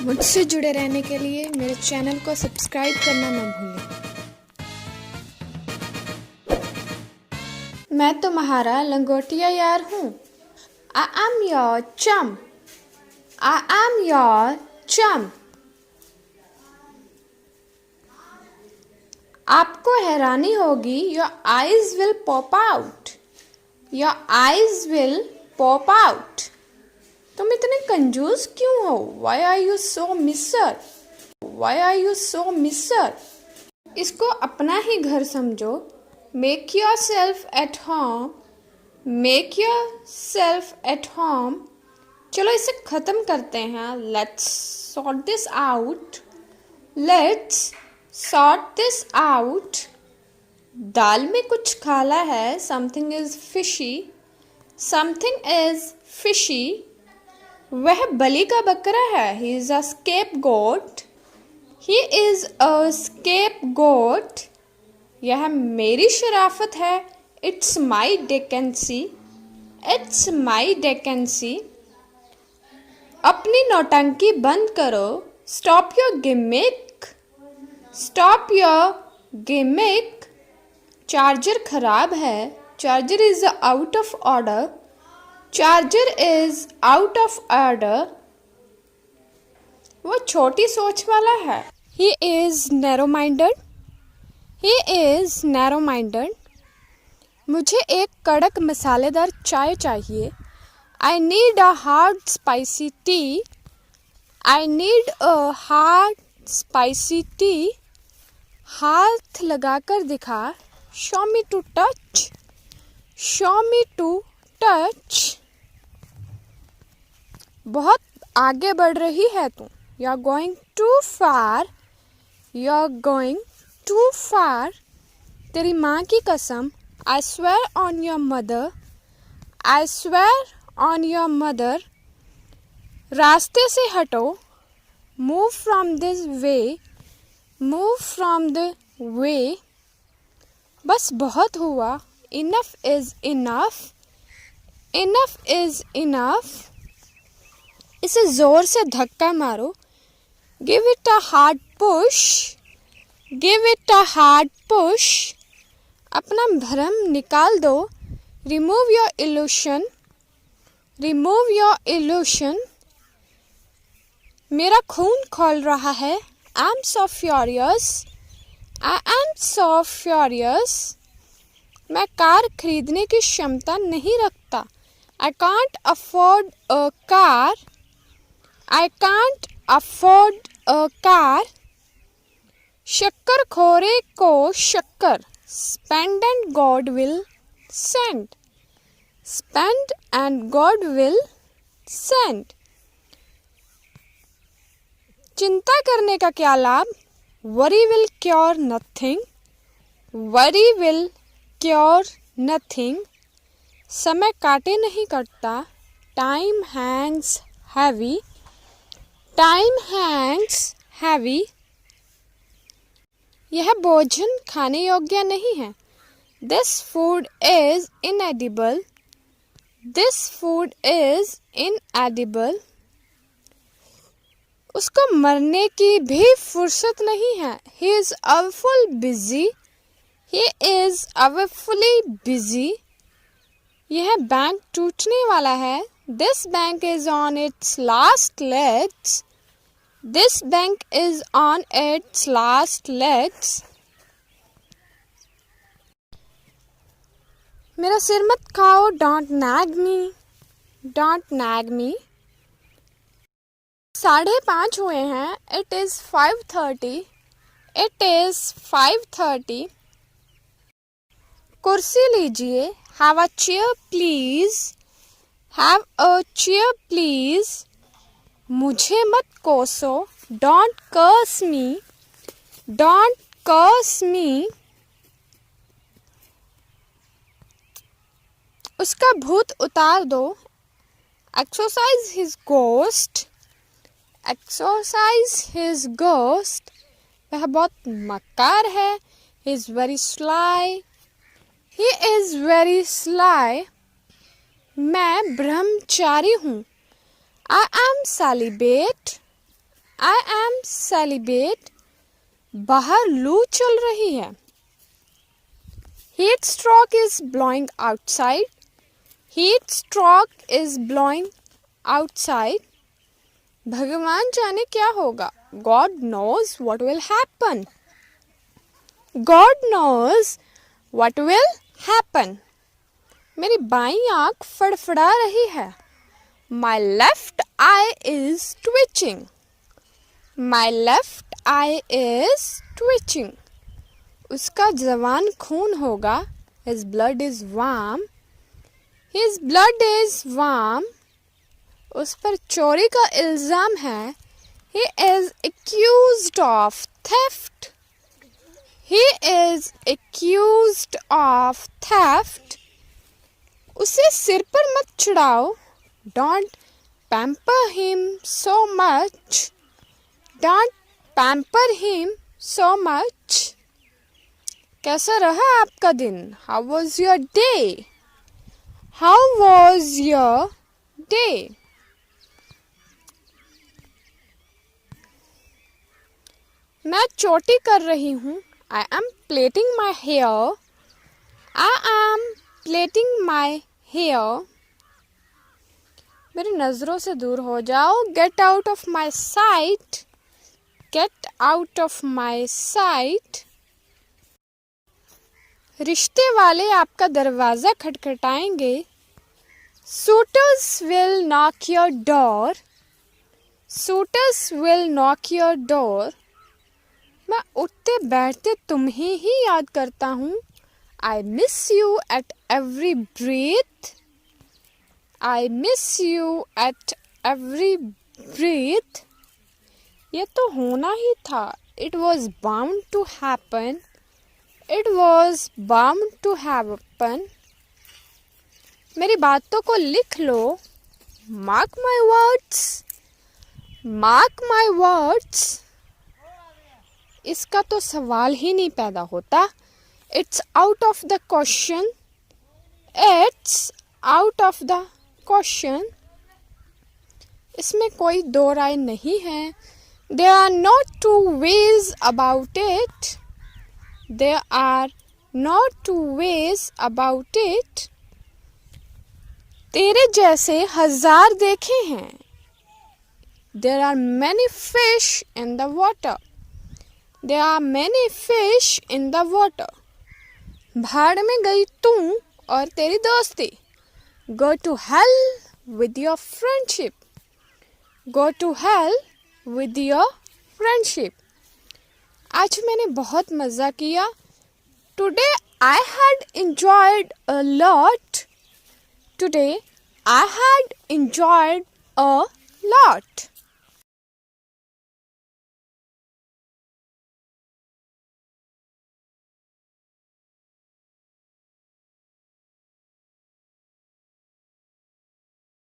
मुझसे जुड़े रहने के लिए मेरे चैनल को सब्सक्राइब करना न भूलें। मैं तुम्हारा लंगोटिया यार हूँ। I am your chum. I am your chum. आपको हैरानी होगी। Your eyes will pop out. Your eyes will pop out. तुम इतने कंजूस क्यों हो? Why are you so miser? Why are you so miser? इसको अपना ही घर समझो। Make yourself at home. Make yourself at home. चलो इसे ख़त्म करते हैं। Let's sort this out. Let's sort this out. दाल में कुछ काला है। Something is fishy. Something is fishy. वह बलि का बकरा है। He is a scapegoat. He is a scapegoat. यह मेरी शराफत है। It's my decency. It's my decency. अपनी नौटंकी बंद करो। Stop your gimmick. Stop your gimmick. Charger खराब है। Charger is out of order. Charger is out of order. वो छोटी सोच वाला है। He is narrow-minded. He is narrow-minded. मुझे एक कड़क मसालेदार चाय चाहिए। I need a hard spicy tea. I need a hard spicy tea. हाथ लगाकर दिखा। Show me to touch. Show me to touch. बहुत आगे बढ़ रही है तू। You are going too far. You are going too far. तेरी माँ की कसम। I swear on your mother. I swear on your mother. रास्ते से हटो। Move from this way. Move from the way. बस बहुत हुआ। Enough is enough. Enough is enough. इसे जोर से धक्का मारो। Give it a hard push. Give it a hard push. अपना भ्रम निकाल दो। Remove your illusion. Remove your illusion. मेरा खून खौल रहा है। I'm so furious. I am so furious. मैं कार खरीदने की क्षमता नहीं रखता। I can't afford a car. I can't afford a car. शक्कर खोरे को शक्कर। Spend and God will send. Spend and God will send. चिंता करने का क्या लाभ? Worry will cure nothing. Worry will cure nothing. समय काटे नहीं कटता। Time hangs heavy. Time hangs heavy. यह भोजन खाने योग्य नहीं है। This food is inedible. This food is inedible. उसको मरने की भी फुर्सत नहीं है। He is awful busy. He is awfully busy. यह बैंक टूटने वाला है। This bank is on its last legs. This bank is on its last legs. मेरा सिर मत खाओ। Don't nag me. Don't nag me. 5:30 हुए हैं। It is 5:30. It is 5:30. कुर्सी लीजिए। Have a chair please. Have a chair please. मुझे मत कोसो। Don't curse me. Don't curse me. उसका भूत उतार दो। Exorcise his ghost. Exorcise his ghost. वह बहुत मक्कार है। He is very sly. He is very sly. मैं ब्रह्मचारी हूँ। I am celibate. I am celibate. बाहर लू चल रही है. Heat stroke is blowing outside. Heat stroke is blowing outside. भगवान जाने क्या होगा. God knows what will happen. God knows what will happen. मेरी बाईं आंख फड़फड़ा रही है. My left eye is twitching. My left eye is twitching. उसका जवान खून होगा. His blood is warm. His blood is warm. उस पर चोरी का इल्जाम है. He is accused of theft. He is accused of theft. उसे सिर पर मत चढ़ाओ. Don't pamper him so much. Don't pamper him so much. कैसा रहा आपका दिन? How was your day? How was your day? मैं चोटी कर रही हूँ. I am plaiting my hair. I am plaiting my hair. मेरी नज़रों से दूर हो जाओ. Get out of my sight. Get out of my sight. रिश्ते वाले आपका दरवाज़ा खटखटाएंगे. Suitors will knock your door. Suitors will knock your door. मैं उठते बैठते तुम्हें ही याद करता हूँ. I miss you at every breath. I miss you at every breath. ये तो होना ही था. It was bound to happen. It was bound to happen. मेरी बातों को लिख लो. Mark my words. Mark my words. इसका तो सवाल ही नहीं पैदा होता. It's out of the question. It's out of the question. इसमें कोई दो राय नहीं है. There are not two ways about it. There are not two ways about it. तेरे जैसे 1000 देखे हैं. There are many fish in the water. There are many fish in the water. भाड़ में गई तू और तेरी दोस्ती. Go to hell with your friendship. Go to hell with your friendship. आज मैंने बहुत मज़ा किया. Today I had enjoyed a lot. Today I had enjoyed a lot.